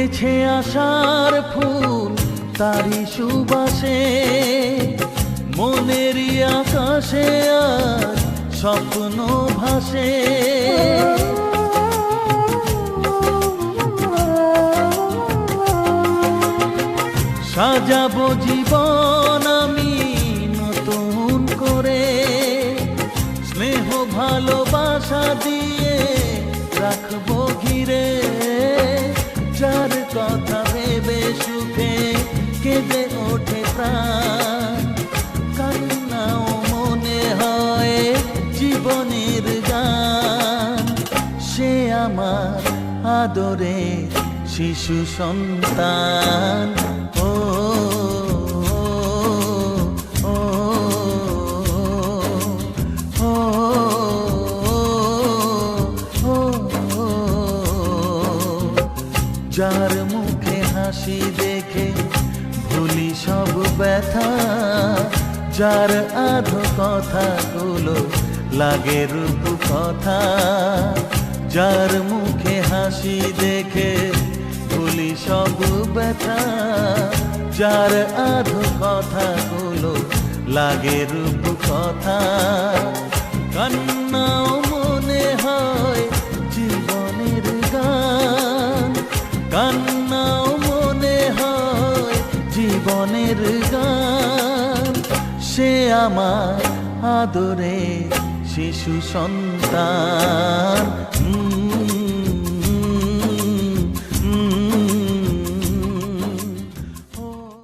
ফুটেছে আশার ফুল তারি সুবাসে, মনেরই আকাশে আজ স্বপ্ন ভাসে। সাজাবো জীবন আমি নতুন করে, স্নেহ ভালোবাসা দিয়ে রাখবো ঘিরে। যার কথা ভেবে সুখে কেঁদে ওঠে প্রাণ, কান্নাও মনে হয় জীবনের গান। সে আমার আদরে শিশু সন্তান। ও ও ও ও যার মুখে হাসি দেখে ভুলি সব ব্যথা, যার আধো কথাগুলো লাগে রূপ কথা। যার মুখে হাসি দেখে ভুলি সব ব্যথা, যার আধো কথাগুলো লাগে রূপ কথা। কান্নাও মনে হয় জীবনের গান, কান্নাও মনে হয় জীবনের গান। সে আমার আদরে শিশু সন্তান।